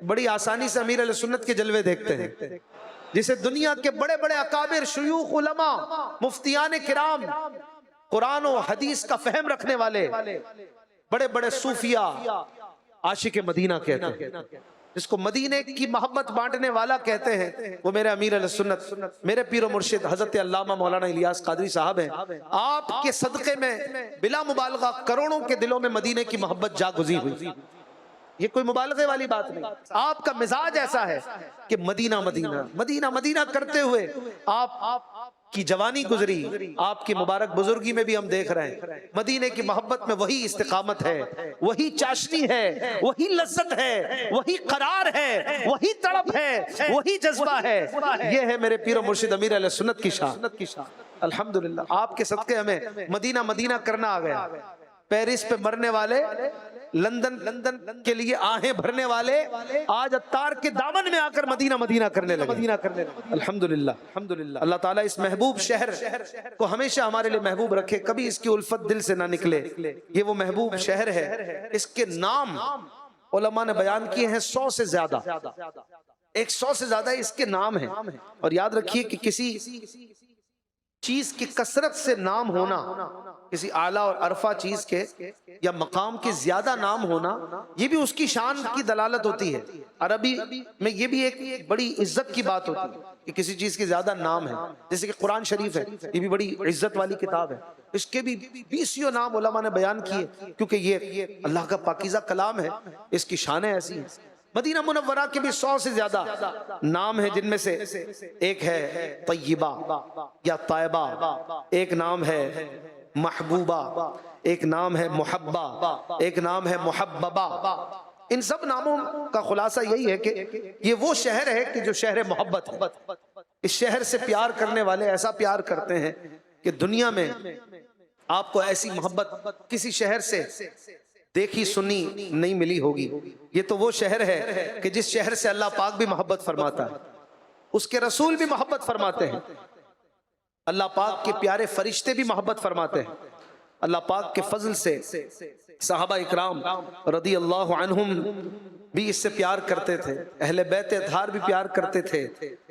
बड़ी आसानी से अमीर अहले सुन्नत के जलवे देखते हैं, जिसे दुनिया के बड़े बड़े अकाबिर, शुयूख, उलमा, मुफ्तियान किराम, कुरान और हदीस का फहम रखने वाले बड़े बड़े सूफिया आशिक मदीना कहते हैं, जिसको मदीने की मोहब्बत बांटने वाला कहते हैं। वो मेरे अमीर अहले सुन्नत, मेरे पीर मुर्शिद हजरत अल्लामा मौलाना इलियास कादरी साहब हैं। आपके सदक़े में बिला मुबालगा करोड़ों के दिलों में मदीने की मोहब्बत जागुज़ी हुई। ये कोई मुबालगे वाली बात नहीं, आपका मिजाज ऐसा है कि मदीना मदीना मदीना मदीना करते हुए आप की जवानी गुजरी, आपकी मुबारक बुजुर्गी में भी हम देख रहे हैं। मदीने की मोहब्बत में वही इस्तिकामत है, वही चाशनी है, वही लज्जत है, वही करार है, वही तड़प है, वही जज्बा है। ये है मेरे पीर मुर्शिद अमीर अहले सुन्नत की शान। अल्हम्दुलिल्लाह आपके सदके हमें मदीना मदीना करना आ गया। पेरिस पे मरने वाले, लंदन के लिए आहें भरने वाले आज अत्तार के दामन में आकर मदीना मदीना करने लगे। अल्हम्दुलिल्लाह अल्हम्दुलिल्लाह। अल्लाह ताला इस महबूब शहर को हमेशा हमारे लिए महबूब रखे, कभी इसकी उल्फत दिल से ना निकले। ये वो महबूब शहर है, इसके नाम उलमा ने बयान किए हैं 100 से ज्यादा। 100 से ज्यादा इसके नाम हैं। और याद रखिए कि किसी चीज की कसरत से नाम होना, किसी आला और अरफा चीज के या मकाम के ज्यादा नाम होना, ये भी उसकी शान की दलालत होती है। अरबी में ये भी एक बड़ी इज्जत की बात होती है कि किसी चीज के ज्यादा नाम है। जैसे कि कुरान शरीफ है, ये भी बड़ी इज्जत वाली किताब है, इसके भी 20 नाम उलमा ने बयान किए, क्योंकि ये अल्लाह का पाकीज़ा कलाम है, इसकी शानें ऐसी हैं। मदीना मुनव्वरा के भी 100 से ज्यादा नाम है, जिनमें से एक है तय्यबा या तायबा, एक नाम है महबूबा, एक नाम है मुहब्बा, एक नाम है मुहब्बबा। इन सब नामों का खुलासा यही है कि ये वो शहर है कि जो शहर मोहब्बत है। इस शहर से प्यार करने वाले ऐसा प्यार करते हैं कि दुनिया में आपको ऐसी मोहब्बत किसी शहर से देखी सुनी नहीं मिली होगी। ये तो वो शहर है कि जिस शहर से अल्लाह पाक भी मोहब्बत फरमाता है, उसके रसूल भी मोहब्बत फरमाते हैं, अल्लाह पाक के प्यारे फरिश्ते भी मोहब्बत फरमाते हैं। अल्लाह पाक के फजल से सहाबा इकराम रदी अल्लाह अन्हुम भी इससे प्यार करते थे, अहले बैत अतहार भी प्यार करते थे,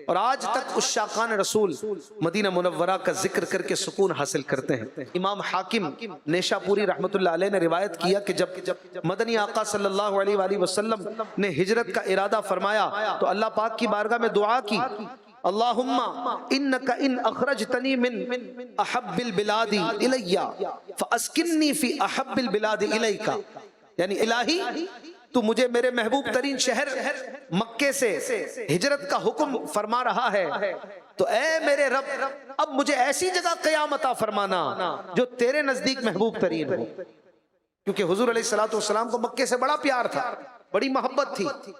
और आज तक उस शाकान रसूल मदीना मुनव्वरा का जिक्र करके सुकून हासिल करते हैं। इमाम हाकिम नेशापुरी रहमतुल्लाह अलैह ने रिवायत किया कि जब मदनी आका सल्लल्लाहु अलैहि वसल्लम ने हिजरत का इरादा फरमाया तो अल्लाह पाक की बारगाह में दुआ की, अल्लाहुम्मा इन्नका इन अखरजतनी मिन अहब्बिल बिलादी इलैया फअस्किन्नी फी अहब्बिल बिलादी इलैका, यानी इलाही तू मुझे मेरे महबूब तरीन शहर मक्के से हिजरत का हुक्म फरमा रहा है, तो ए मेरे रब अब मुझे ऐसी जगह क़याम अता फरमाना जो तेरे नजदीक महबूब तरीन हो। क्योंकि हुजूर अलैहिस्सलातु वस्सलाम को मक्के से बड़ा प्यार था, बड़ी मोहब्बत थी।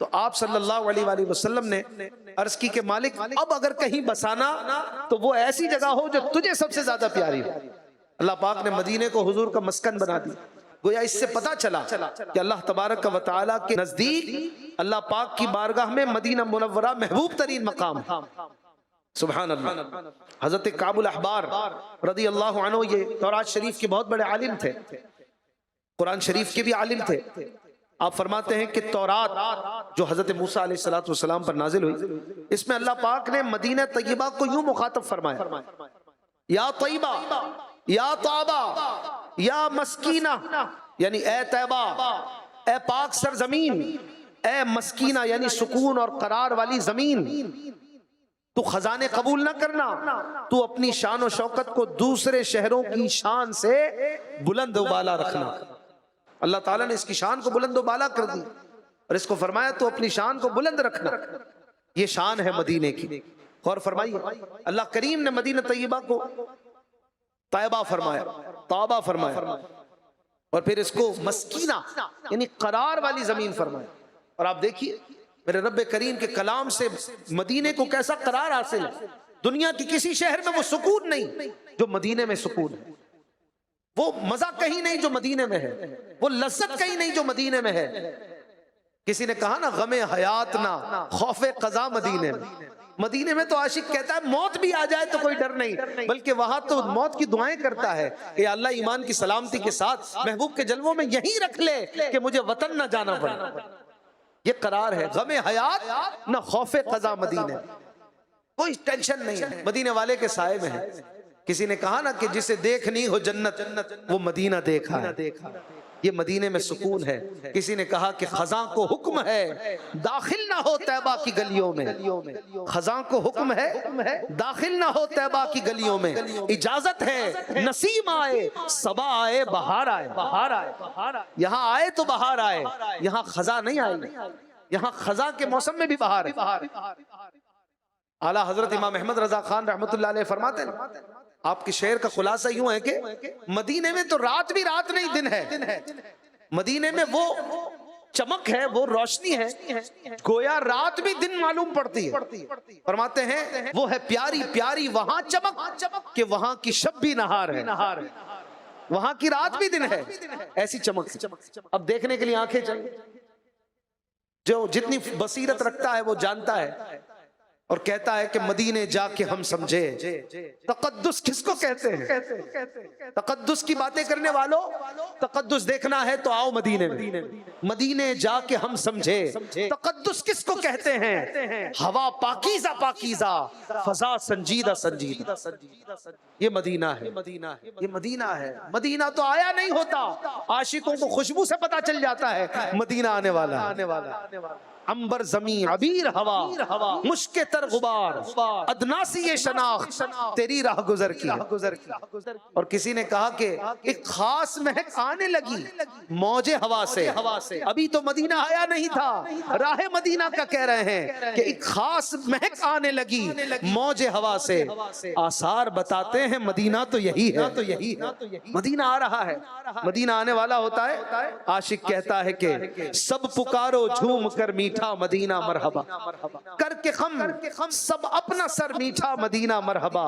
तो आप सल्लल्लाहु अलैहि वसल्लम ने अर्ज की कि मालिक अब अगर कहीं बसाना तो वो ऐसी जगह हो जो तुझे सबसे ज्यादा प्यारी हो। अल्लाह पाक ने मदीने को हुजूर का मस्कन बना दिया। गोया इससे पता चला कि अल्लाह तबारक व तआला के नजदीक अल्लाह पाक की बारगाह में मदीना मुनव्वरा महबूब तरीन मकाम है। सुभान अल्लाह। हजरत काबुल अहबार रदी अल्लाह अन्हु ये तौरात शरीफ के बहुत बड़े आलिम थे, कुरान शरीफ के भी आलिम थे। आप फरमाते हैं कि तौरात जो हजरत मूसा अलैहिस्सलातु वस्सलाम पर नाजिल हुई, इसमें अल्लाह पाक ने मदीना तय्यबा को यूं मुखातब फरमाया, या तय्यबा या ताबा या मस्कीना, यानी ए तैबा, ए पाक सरजमीन, ए मस्कीना यानी सुकून और करार वाली जमीन, तू खजाने कबूल न करना, तू अपनी शान और शौकत को दूसरे शहरों की शान से बुलंद उबाला रखना। अल्लाह ताला ने इसकी शान को बुलंद उबाला कर दी और इसको फरमाया तो अपनी शान को बुलंद रखना। ये शान है मदीने की। गौर फरमाइए, अल्लाह करीम ने मदीना तय्यबा को तैबा फरमाया, ताबा फरमाया, और फिर इसको मस्कीना यानी करार वाली जमीन फरमाया। और आप देखिए मेरे रब्बे करीम के कलाम से मदीने को कैसा करार हासिल है। दुनिया की किसी शहर में वो सुकून नहीं जो मदीने में सुकून है, वो मजा कहीं नहीं जो मदीने में है, वो लज्जत कहीं नहीं जो मदीने में है। किसी ने कहा ना, गमे हयात ना खौफे कज़ा मदीने में। मदीने में तो आशिक कहता है मौत भी आ जाए तो कोई डर नहीं, बल्कि वहां तो मौत की दुआएं करता है कि अल्लाह ईमान की सलामती के साथ महबूब के जलवों में यहीं रख ले कि मुझे वतन ना जाना पड़े। ये करार है, गमे हयात ना खौफे कज़ा मदीने, कोई टेंशन नहीं है, मदीने वाले के साए में है। किसी ने कहा ना कि जिसे देखनी हो जन्नत वो मदीना देखा है, ये मदीने में सुकून है। किसी ने कहा कि खजा को हुक्म है दाखिल ना हो तैबा की गलियों में, खजा को हुक्म है दाखिल ना हो तैबा की गलियों में, इजाजत है नसीम आए सबा आए बहार आए, बहार आए, यहाँ आए तो बहार आए, यहाँ खजा नहीं आएगी, यहाँ खजा के मौसम में भी बहार है। आला हजरत इमाम अहमद रजा खान रहमतुल्लाह अलैह फरमाते हैं, आपके शेर का खुलासा यूं है कि मदीने में तो रात भी रात नहीं दिन है, मदीने में वो चमक है, वो रोशनी है, गोया रात भी दिन मालूम पड़ती है। फरमाते हैं वो है प्यारी प्यारी वहां चमक कि वहां की शब भी नहार है, वहां की रात भी दिन है, ऐसी चमक। अब देखने के लिए आंखें चाहिए। जो जितनी बसीरत रखता है वो जानता है और कहता है कि मदीने जाके हम समझे। तकद्दुस किसको कहते हैं? तकद्दुस की बातें करने वालों, तकद्दुस देखना है तो आओ मदीने में, मदीने जाके हम समझे। तकद्दुस किसको कहते हैं? हवा पाकीज़ा पाकीज़ा, फजा संजीदा संजीदा, ये मदीना है, ये मदीना है। मदीना तो आया नहीं होता, आशिकों को खुशबू से पता चल जाता है मदीना आने वाला। अंबर जमीन अबीर हवा, मुश्के तर गुबार, अदनासी ये शनाख्त, तेरी राह गुजर की। और किसी ने कहा कि एक खास महक आने लगी मौजे हवा से। अभी तो मदीना आया नहीं था, राह मदीना का कह रहे हैं कि एक खास महक आने लगी मौजे हवा से। आसार बताते हैं मदीना तो यही है, मदीना आ रहा है, मदीना आने वाला होता है। आशिक कहता है कि सब पुकारो झूम कर मीठा मदीना मरहबा, करके खम सब अपना सर मीठा मदीना मरहबा।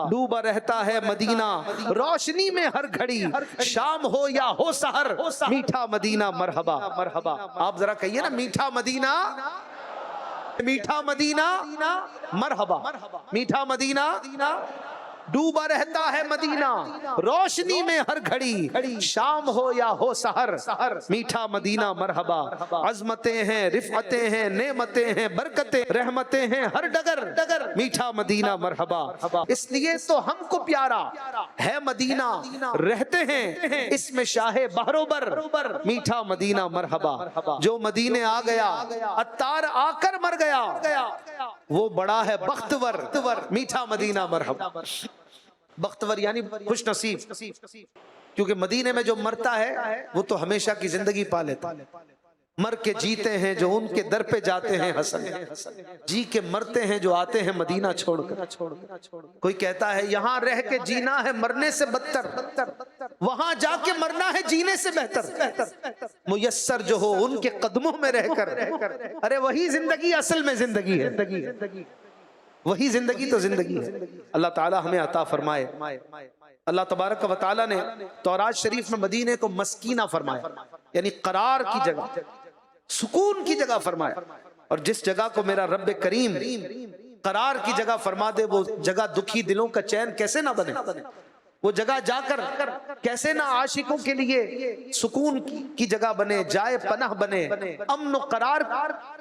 डूबा रहता है मदीना रोशनी में हर घड़ी, शाम हो या हो सहर मीठा मदीना मरहबा। आप जरा कहिए ना, मीठा मदीना, मीठा मदीना मरहबा, मीठा मदीना। डूबा रहता है मदीना रोशनी में हर घड़ी, शाम हो या हो सहर मीठा मदीना मरहबा। अजमतें हैं, रिफअतें हैं, नेमतें हैं, बरकतें, रहमतें हैं हर डगर मीठा मदीना मरहबा। इसलिए तो हमको प्यारा है मदीना, रहते हैं इसमें शाहे बहरोबर मीठा मदीना मरहबा। जो मदीने आ गया अत्तार आकर मर गया, वो बड़ा है बख्तवर मीठा मदीना मरहबा। बख्तवर यानी खुश नसीब, क्योंकि मदीने में जो मरता है वो तो हमेशा की जिंदगी पा लेता है। मर के जीते हैं जो उनके दर पे जाते हैं हसन, जी के मरते हैं जो आते हैं मदीना छोड़कर। कोई कहता है यहाँ रह के जीना है मरने से बदतर, वहां जाके मरना है जीने से बेहतर। मुयस्सर जो हो उनके कदमों में रहकर, अरे वही जिंदगी असल में जिंदगी है, वही जिंदगी तो जिंदगी है। अल्लाह ताला हमें अता फरमाए। अल्लाह तबारक व तआला ने तौरात शरीफ में मदीने को मस्कीना फरमाया, यानी करार की जगह, सुकून की जगह फरमाया। और जिस जगह को मेरा रब करीम करार की जगह फरमा दे, वो जगह दुखी दिलों का चैन कैसे ना बने, वो जगह जाकर कैसे ना आशिकों के लिए सुकून की जगह बने, जाए पनाह बने, अमन और करार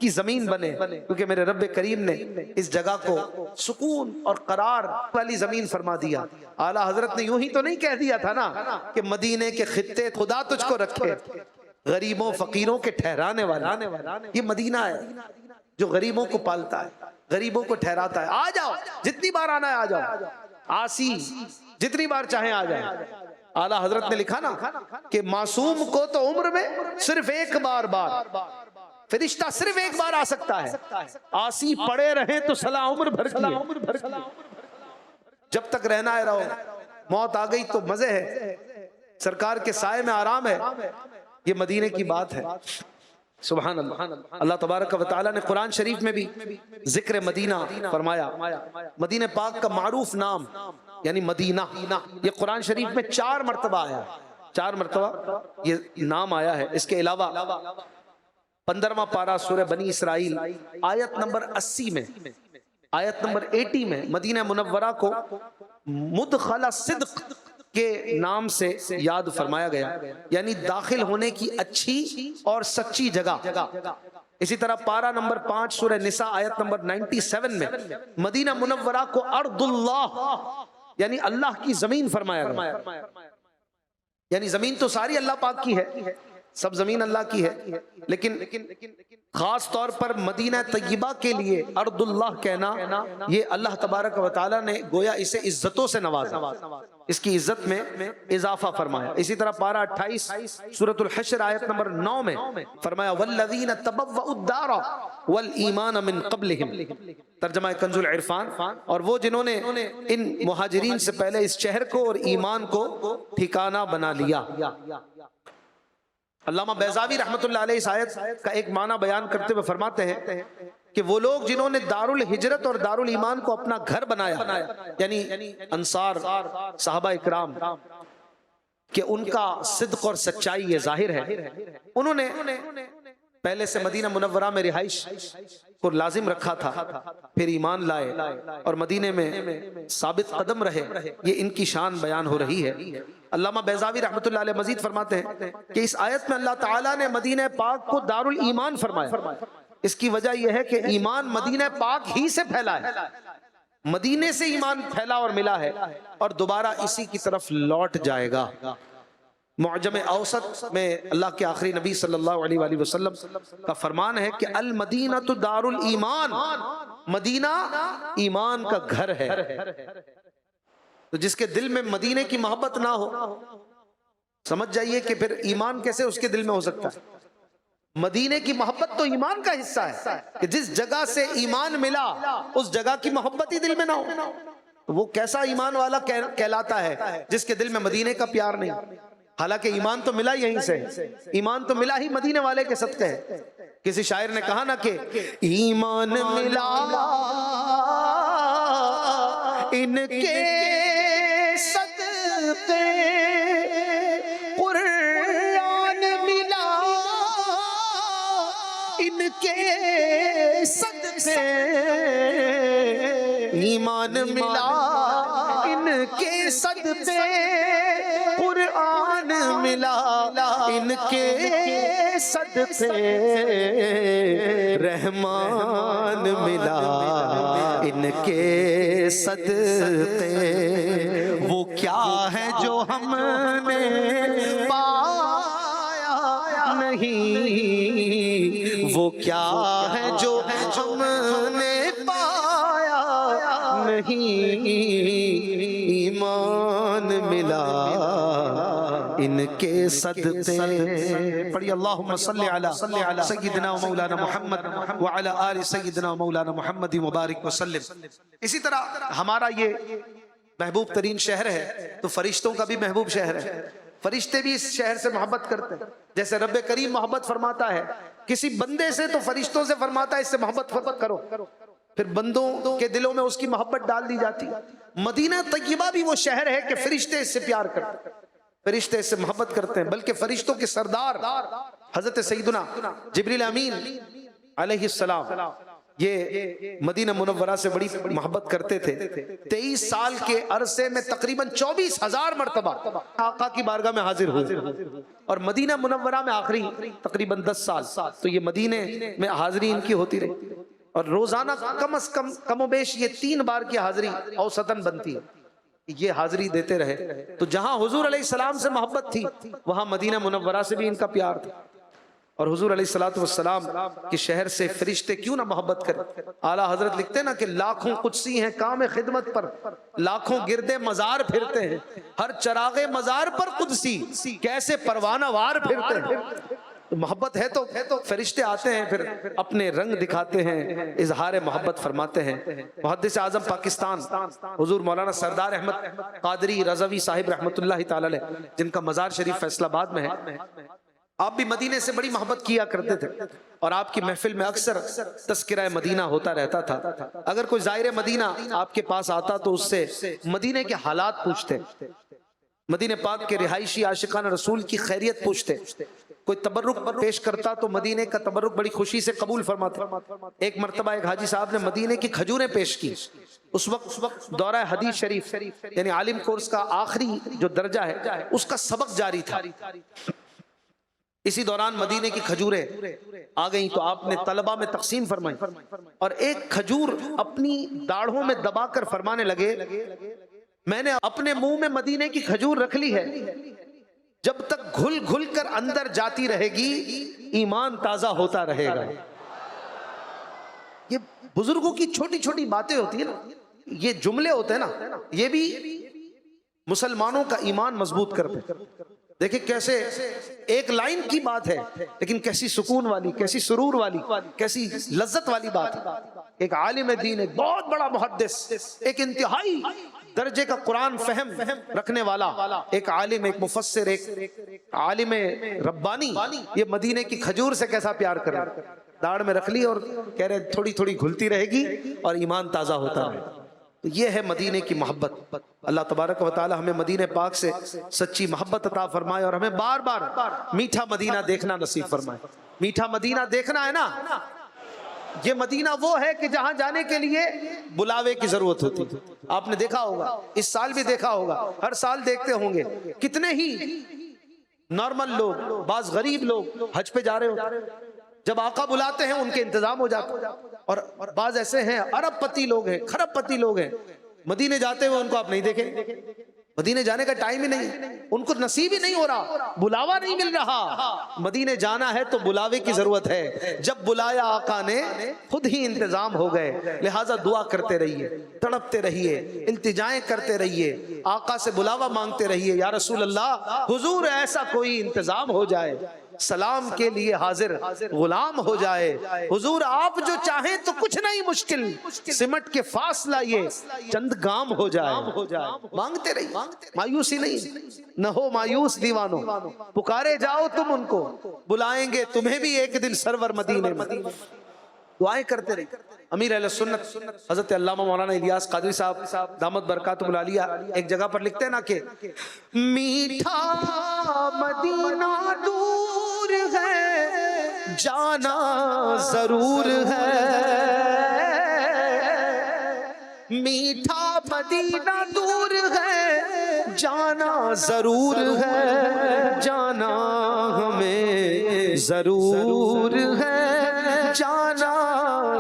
की जमीन बने। क्योंकि मेरे रब करीम ने इस जगह को सुकून और करार वाली जमीन फरमा दिया। आला हजरत ने यूं ही तो नहीं कह दिया था ना कि मदीने के खित्ते खुदा तुझको रखे, गरीबों फकीरों के ठहराने वाला। ये मदीना है जो गरीबों को पालता है, गरीबों को ठहराता है। आ जाओ, जितनी बार आना है आ जाओ, आसी जितनी बार चाहे आ जाए। आला हजरत ने लिखा ना कि मासूम को तो उम्र में सिर्फ एक बार फरिश्ता सिर्फ एक बार आ सकता है, आसी पड़े रहे तो सला उम्र भर की। जब तक रहना है रहो, मौत आ गई तो मजे है, सरकार के साए में आराम है। ये मदीने की बात है। सुभान अल्लाह। अल्लाह तबारक व तआला ने कुरान शरीफ में भी जिक्र मदीना फरमाया। मदीने पाक का मारूफ नाम यानी मदीना, ये कुरान शरीफ में 4 मरतबा आया, 4 मरतबा ये नाम आया है। इसके अलावा 15वां पारा सूरह बनी इसराइल आयत नंबर 80 में, आयत नंबर 80 में मदीना मुनव्वरा को मुदखला सिद्क के नाम से याद फरमाया गया, यानी दाखिल होने की अच्छी और सच्ची जगह। इसी तरह पारा नंबर 5 सूरह निसा आयत नंबर 97 में मदीना मुनव्वरा को अर्दुल्लाह यानी अल्लाह की जमीन फरमाया गया। यानी जमीन तो सारी अल्लाह पाक की है, सब जमीन अल्लाह की है, लेकिन खास तौर पर मदीना तय्यबा के लिए अर्दुल्लाह कहना, ये अल्लाह तबारक व तआला ने गोया इसे इज्जतों से नवाजा, इसकी इज्जत में इजाफा फरमाया। इसी तरह पारा 28 सूरतुल हश्र आयत नंबर 9 में फरमाया वल्लज़ीना तबव्वउद दारा वल ईमान मिन क़ब्लिहिम, तर्जुमा कंजुल इरफान, और वो जिन्होंने इन मुहाजिरीन से पहले इस शहर को और ईमान को ठिकाना बना लिया। अल्लामा बैज़ावी रहमतुल्लाह अलैह इस आयत का एक माना बयान करते हुए फरमाते हैं कि वो लोग जिन्होंने दारुल हिजरत और दारुल ईमान को अपना घर बनाया, यानी अंसार साहबा इकराम, कि उनका सिद्क और सच्चाई ये जाहिर है। उन्होंने पहले से मदीना मुनव्वरा में रिहाइश को लाजिम रखा था, फिर ईमान लाए और मदीने में साबित कदम रहे, ये इनकी शान बयान हो रही है। अल्लामा बैज़ावी रहमतुल्लाह अलैह मजीद फरमाते हैं कि इस आयत में अल्लाह ताला ने मदीना पाक को दारुल ईमान फरमाया। इसकी वजह यह है कि ईमान मदीना पाक ही से फैला है, मदीने से ईमान फैला और मिला है और दोबारा इसी की तरफ लौट जाएगा। मुअज्जम औसत में अल्लाह के आखिरी नबी सल्लल्लाहु अलैहि वसल्लम का फरमान है कि अल मदीना तो दारुल ईमान, मदीना ईमान का घर है। तो जिसके दिल में मदीने की मोहब्बत ना हो, समझ जाइए कि फिर ईमान कैसे उसके दिल में हो सकता है। मदीने की मोहब्बत तो ईमान का हिस्सा है कि जिस जगह से ईमान मिला उस जगह की मोहब्बत ही दिल में ना हो, तो वो कैसा ईमान वाला कहलाता है जिसके दिल में मदीने का प्यार नहीं। हालांकि ईमान तो मिला यहीं से, ईमान तो मिला ही मदीने वाले के सदक़े है। किसी शायर ने कहा ना कि ईमान मिला इनके सदक़े, कुरान मिला इनके सदक़े, ईमान मिला इनके सदक़े, कुरान मिला इनके सदक़े, रहमान मिला इनके सदक़े। वो क्या है जो हमने पाया नहीं, वो क्या है जो हमने पाया नहीं, ईमान मिला इनके सदक़े। पढ़िए अल्लाहुम्मा सल्ली अला सय्यिदिना व मौलाना मुहम्मद व अला आलि सय्यिदिना व मौलाना मुहम्मद मुबारक व सल्लिम। इसी तरह हमारा ये महबूब तरीन शहर है तो फरिश्तों का भी महबूब शहर है। फरिश्ते भी इस शहर से मोहब्बत करते हैं। जैसे रब्बे करीम मोहब्बत फरमाता है किसी बंदे से तो फरिश्तों से फरमाता है इससे मोहब्बत करो, फिर बंदों के दिलों में उसकी मोहब्बत डाल दी जाती। मदीना तय्यबा भी वो शहर है कि फरिश्ते इससे प्यार करते हैं, फरिश्ते इससे मोहब्बत करते हैं। बल्कि फरिश्तों के सरदार हजरत सैयदना जिब्रील अमीन अलैहिस्सलाम ये मदीना मुनव्वरा से बड़ी मोहब्बत करते थे। 23 साल के अरसे में तकरीबन 24,000 मरतबा आका की बारगाह में हाजिर हुए और मदीना मुनव्वरा में आखिरी तकरीबन 10 साल तो ये मदीने में हाजिरी इनकी होती रही और रोजाना कम अज कम कमोबेश ये 3 बार की हाजिरी औसतन बनती है। ये हाजिरी देते रहे तो जहां हुजूर अलैहिस्सलाम से मोहब्बत थी वहां मदीना मुनव्वरा से भी इनका प्यार था। और हुजूर अलैहिस्सलातु वस्सलाम के शहर से फरिश्ते क्यों ना मोहब्बत करें। आला हजरत लिखते हैं ना कि लाखों कुदसी हैं काम खिदमत पर, लाखों गिरदे मजार फिरते हैं, हर चरागे मजार पर कुदसी कैसे परवाना वार फिरते हैं। तो मोहब्बत है तो फरिश्ते आते हैं, फिर अपने रंग दिखाते हैं, इजहार मोहब्बत फरमाते हैं। मुहद्दिस आजम पाकिस्तान हुजूर मौलाना सरदार अहमद कादरी रज़वी साहिब रहमतुल्लाहि तआला अलैह जिनका मजार शरीफ फैसलाबाद में है, आप भी मदीने से बड़ी मोहब्बत किया करते थे और आपकी महफिल में अक्सर तस्किरा मदीना होता रहता था। अगर कोई ज़ाहिर मदीना आपके पास आता तो उससे मदीने के हालात पूछते, मदीने पाक के रिहायशी आशिकान रसूल की खैरियत पूछते। कोई तबर्रुक पेश करता तो मदीने का तबर्रुक बड़ी खुशी से कबूल फरमाते। एक मरतबा एक हाजी साहब ने मदीने की खजूरें पेश की। उस वक्त दौरा हदीस शरीफ यानी आलिम कोर्स का आखिरी जो दर्जा है उसका सबक जारी था। इसी दौरान मदीने की खजूरें आ गई तो आपने तलबा में तकसीम फरमाई और एक खजूर अपनी दाढ़ों में दबाकर फरमाने लगे, मैंने अपने मुंह में मदीने की खजूर रख ली है, जब तक घुल घुल कर अंदर जाती रहेगी ईमान ताजा होता रहेगा। ये बुजुर्गों की छोटी छोटी बातें होती है ना, ये जुमले होते हैं ना, ये भी मुसलमानों का ईमान मजबूत करते। देखिए कैसे एक लाइन की बात है लेकिन कैसी सुकून वाली, कैसी सुरूर वाली, कैसी लज्जत वाली बात है। एक आलिम दीन, एक बहुत बड़ा मुहद्दिस, एक इंतहाई दर्जे का कुरान फहम रखने वाला एक आलिम, एक मुफस्सिर, एक आलिम रब्बानी, ये मदीने की खजूर से कैसा प्यार कर रहे, दाढ़ में रख ली और कह रहे थोड़ी थोड़ी घुलती रहेगी और ईमान ताजा होता रहे। तो ये है मदीने की मोहब्बत। अल्लाह तबारक व तआला हमें मदीने पाक से सच्ची मोहब्बत अता फरमाए और हमें बार बार मीठा मदीना देखना नसीब फरमाए। मीठा मदीना देखना है ना, ये मदीना वो है कि जहां जाने के लिए बुलावे की जरूरत होती है। आपने देखा होगा, इस साल भी देखा होगा, हर साल देखते होंगे, कितने ही नॉर्मल लोग, बाज गरीब लोग हज पे जा रहे हो, जब आका बुलाते हैं उनके इंतजाम हो जाते हैं। और बाज ऐसे हैं अरबपति लोग हैं, खरबपति लोग हैं, मदीने जाते हुए उनको आप नहीं देखें। मदीने जाने का टाइम ही नहीं, उनको नसीब ही नहीं हो रहा, बुलावा नहीं मिल रहा। मदीने जाना है तो बुलावे की जरूरत है। जब बुलाया आका ने खुद ही इंतजाम हो गए। लिहाजा दुआ करते रहिए, तड़पते रहिए, इल्तिजाएं करते रहिए, आका से बुलावा मांगते रहिए, या रसूल अल्लाह हुजूर ऐसा कोई इंतजाम हो जाए, सलाम के लिए हाजिर गुलाम हो जाए। हुजूर आप जो चाहें तो कुछ नहीं मुश्किल, सिमट के फासला ये चंद गाम हो जाए। मांगते रहिए, मायूसी नहीं, न हो मायूस दीवानो, पुकारे जाओ तुम उनको, बुलाएंगे तुम्हें भी एक दिन सरवर मदीने में। दुआएं करते रहिए। अमीर अहले सुन्नत हजरत अल्लामा मौलाना इलियास कादरी साहब दामत बरकातुहुल आलिया एक जगह पर लिखते हैं ना कि मीठा मदीना दूर है, जाना जरूर है, मीठा मदीना दूर है, जाना जरूर है, जाना हमें जरूर है, जाना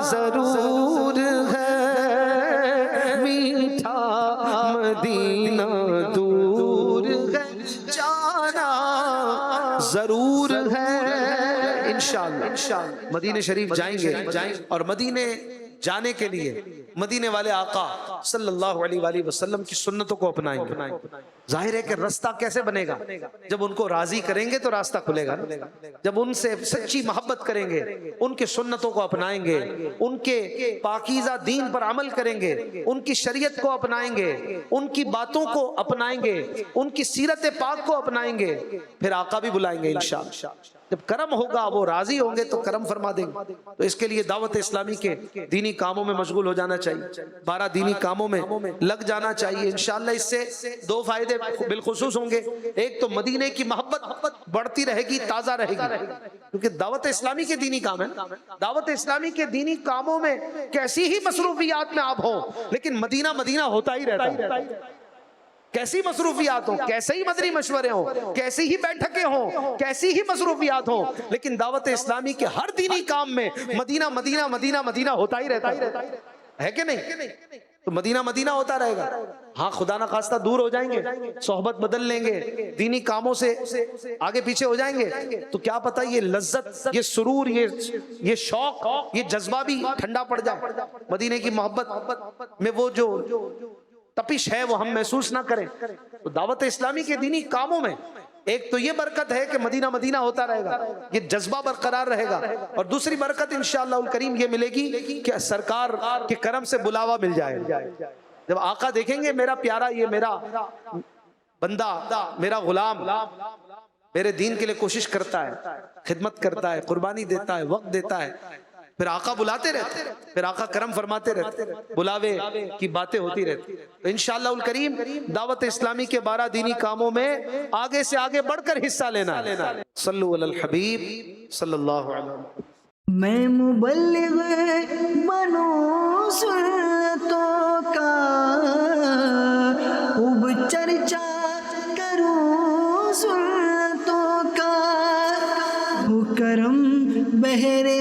जरूर है, मीठा मदीना दूर है, जाना जरूर है। इंशाअल्लाह मदीने शरीफ जाएंगे और मदीने जाने के लिए मदीने वाले आका सल्लल्लाहु अलैहि वसल्लम की सुन्नतों को अपनाएंगे। जाहिर है कि रास्ता कैसे बनेगा, जब उनको राजी करेंगे तो रास्ता खुलेगा। जब उनसे सच्ची मोहब्बत करेंगे, उनके सुन्नतों को अपनाएंगे, उनके पाकीज़ा दीन पर अमल करेंगे, उनकी शरीयत को अपनाएंगे, उनकी बातों को अपनाएंगे, उनकी सीरत पाक को अपनाएंगे, फिर आका भी बुलाएंगे इंशाअल्लाह। जब करम होगा, वो राजी होंगे तो करम फरमा देंगे। तो इसके लिए दावत इस्लामी के दीनी कामों में मशगूल हो जाना चाहिए, 12 दीनी कामों में लग जाना चाहिए। इंशाअल्लाह इससे 2 फायदे बिलखुसूस होंगे। एक तो मदीने की मोहब्बत बढ़ती रहेगी, ताजा रहेगी, क्योंकि दावत इस्लामी के दीनी काम है। दावत इस्लामी के दीनी कामों में कैसी ही मसरूफियात में आप हो, लेकिन मदीना मदीना होता ही रहता है। कैसी मसरूफियात हो, कैसे ही मदनी मशवरे हो, कैसी ही बैठकें हो, कैसी ही मसरूफियात हो, लेकिन दावत इस्लामी के हर दीनी काम में मदीना मदीना मदीना मदीना होता ही रहता है कि नहीं? तो मदीना मदीना होता रहेगा। हाँ, खुदा ना खास्ता दूर हो जाएंगे, सोहबत बदल लेंगे, दीनी कामों से आगे पीछे हो जाएंगे, तो क्या पता ये लज्जत, ये सुरूर, ये शौक, ये जज्बा भी ठंडा पड़ जाए। मदीने की मोहब्बत में वो जो तपिश है वो हम महसूस ना करें। तो दावत इस्लामी के दीनी कामों में एक तो ये बरकत है कि मदीना मदीना होता रहेगा, ये जज्बा बरकरार रहेगा, और दूसरी बरकत इंशाअल्लाह करीम ये मिलेगी कि सरकार के करम से बुलावा मिल जाएगा। जब आका देखेंगे मेरा प्यारा, ये मेरा बंदा, मेरा गुलाम मेरे दीन के लिए कोशिश करता है, खिदमत करता है, कुर्बानी देता है, वक्त देता है, फिर आका बुलाते रहते, फिर आका करम फरमाते रहते, बुलावे की बातें होती रहती। तो इंशाअल्लाह करीम दावत इस्लामी के 12 दीनी कामों में आगे से आगे बढ़कर हिस्सा लेना। सल्लु अलल हबीब सल्लल्लाहु अलैहि वसल्लम। मैं मुबल्लिग बनूं सुन्नतों का, खूब चर्चा करूं सुन्नतों का, हो करम बहरे